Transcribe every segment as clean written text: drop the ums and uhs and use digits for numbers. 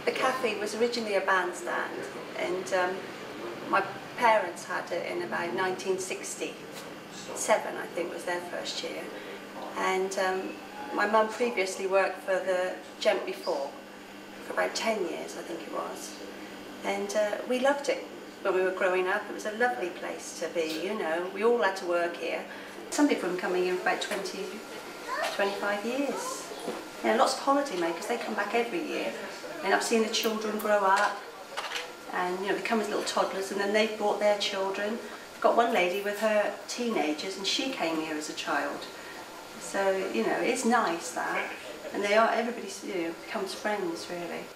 The cafe was originally a bandstand, and my parents had it in about 1967, I think, was their first year. And my mum previously worked for the Gent before, for about 10 years, I think it was. And we loved it when we were growing up. It was a lovely place to be, you know. We all had to work here. Some people have been coming in for about 20, 25 years. You know, lots of holiday makers, they come back every year. And I've seen the children grow up, and you know, they come as little toddlers, and then they've brought their children. I've got one lady with her teenagers, and she came here as a child. So, you know, it's nice that, and everybody, you know, becomes friends, really.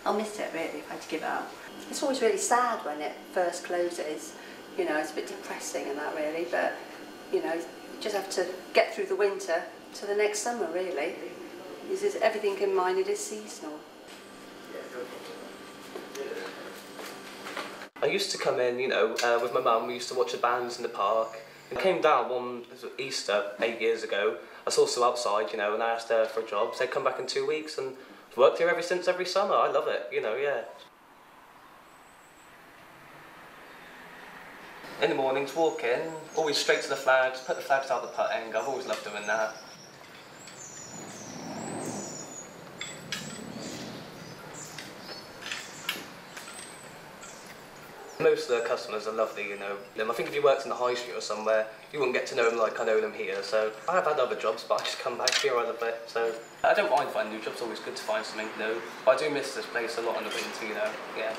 I'll miss it, really, if I had to give it up. It's always really sad when it first closes. You know, it's a bit depressing and that, really, but, you know, you just have to get through the winter to the next summer, really. Everything in mind, it is seasonal. I used to come in, you know, with my mum. We used to watch the bands in the park. I came down one Easter 8 years ago. I saw Sue outside, you know, and I asked her for a job. Said come back in 2 weeks, and I've worked here ever since, every summer. I love it, you know, yeah. In the mornings, walk in, always straight to the flags, put the flags out the putting. I've always loved doing that. Most of the customers are lovely, you know. I think if you worked in the high street or somewhere, you wouldn't get to know them like I know them here. So I have had other jobs, but I just come back here, I love it. So I don't mind finding new jobs, it's always good to find something new. But I do miss this place a lot in the winter, you know, yeah.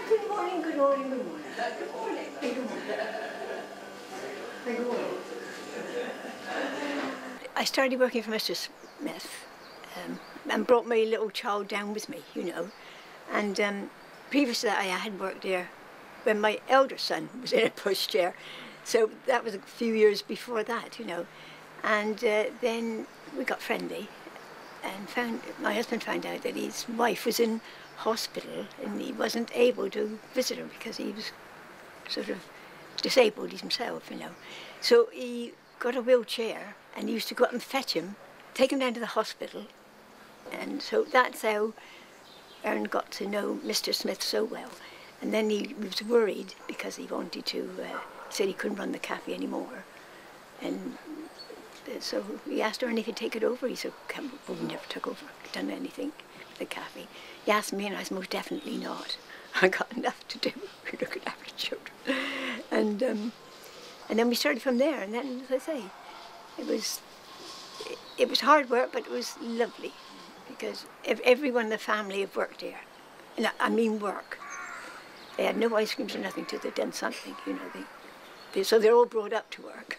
Good morning, good morning, good morning. Good morning. Good morning. Good morning. I started working for Mr. Smith and brought my little child down with me, you know. And previous to that, I had worked there when my elder son was in a pushchair. So that was a few years before that, you know. And then we got friendly, and my husband found out that his wife was in hospital and he wasn't able to visit her because he was sort of disabled himself, you know. So he got a wheelchair, and he used to go up and fetch him, take him down to the hospital. And so that's how Aaron got to know Mr. Smith so well. And then he was worried because he wanted to, said he couldn't run the cafe anymore. And so he asked Aaron if he'd take it over. He said, well, we never took over, done anything with the cafe. He asked me, and I said, most definitely not. I got enough to do, looking after children. And then we started from there, and then, as I say, it was hard work, but it was lovely, because everyone in the family have worked here, and I mean work. They had no ice creams or nothing till they'd done something, you know. So they're all brought up to work.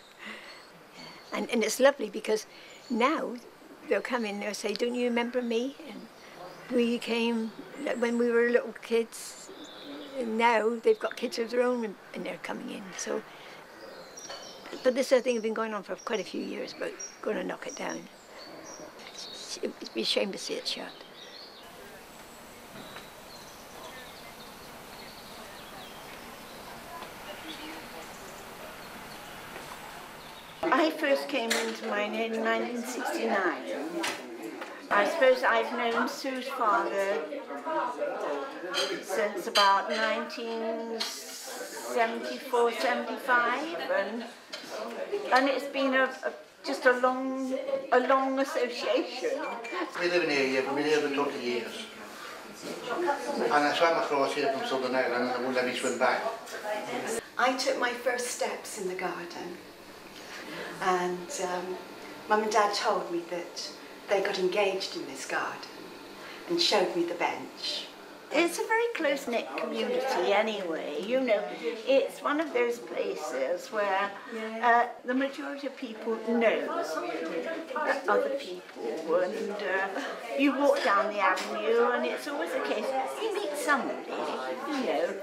Yeah. And it's lovely because now they'll come in, they'll say, don't you remember me? And we came when we were little kids, and now they've got kids of their own and they're coming in. So. But this sort of thing has been going on for quite a few years, but going to knock it down. It'd be a shame to see it shut. I first came into mine in 1969. I suppose I've known Sue's father since about 1974, 75, and it's been just a long association. We live in here, we've been here for 20 years. And I swam across here from Southern Ireland and I won't let me swim back. I took my first steps in the garden, and Mum and Dad told me that they got engaged in this garden and showed me the bench. It's a very close-knit community anyway, you know. It's one of those places where the majority of people know other people, and you walk down the avenue and it's always a case, you meet somebody, you know.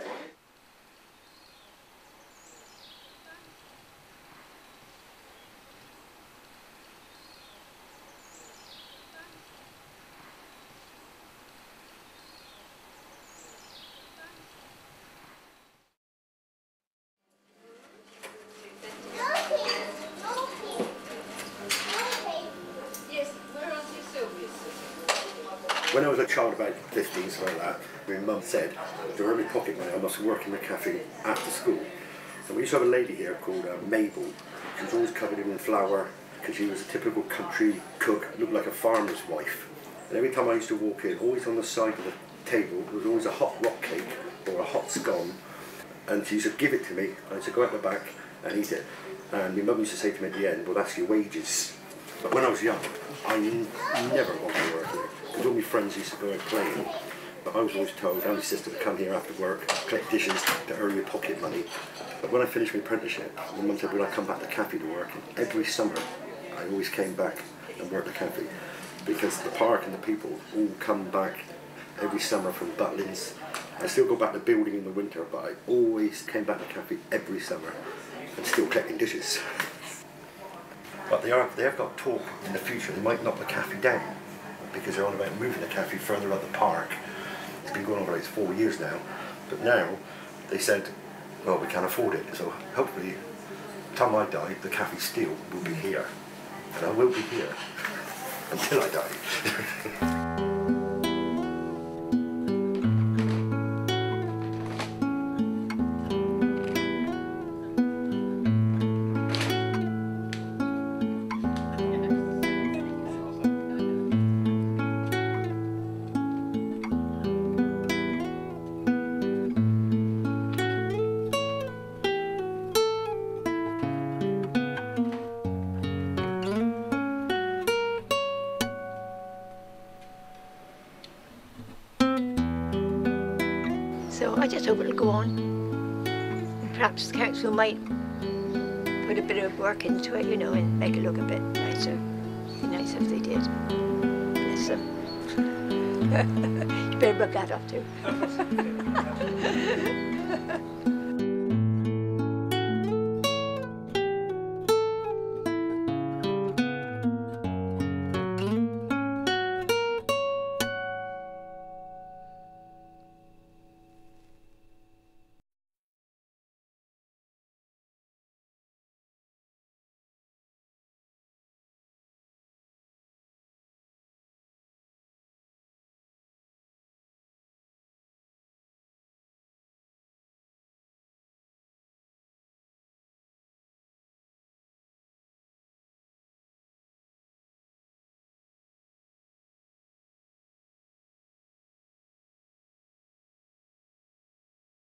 child about 15, something like that, my mum said, to earn my pocket money, I must work in the cafe after school. And we used to have a lady here called Mabel. She was always covered in flour because she was a typical country cook, looked like a farmer's wife. And every time I used to walk in, always on the side of the table, there was always a hot rock cake or a hot scone. And she used to give it to me, and I used to go out the back and eat it. And my mum used to say to me at the end, well, that's your wages. But when I was young, I never wanted to work here, because all my friends used to go out playing. But I was always told, and my sister to come here after work, collect dishes to earn your pocket money. But when I finished my apprenticeship, my mum said, will I come back to the cafe to work? And every summer, I always came back and worked at the cafe, because the park and the people all come back every summer from Butlins. I still go back to the building in the winter, but I always came back to the cafe every summer and still collecting dishes. But they have got talk in the future, they might knock the cafe down, because they're on about moving the cafe further up the park. It's been going on for like 4 years now, but now they said, well, we can't afford it, so hopefully, the time I die, the cafe still will be here, and I will be here until I die. So I just hope it'll go on. And perhaps the council might put a bit of work into it, you know, and make it look a bit nicer. It'd be nice if they did. Bless them. You better rub that off too.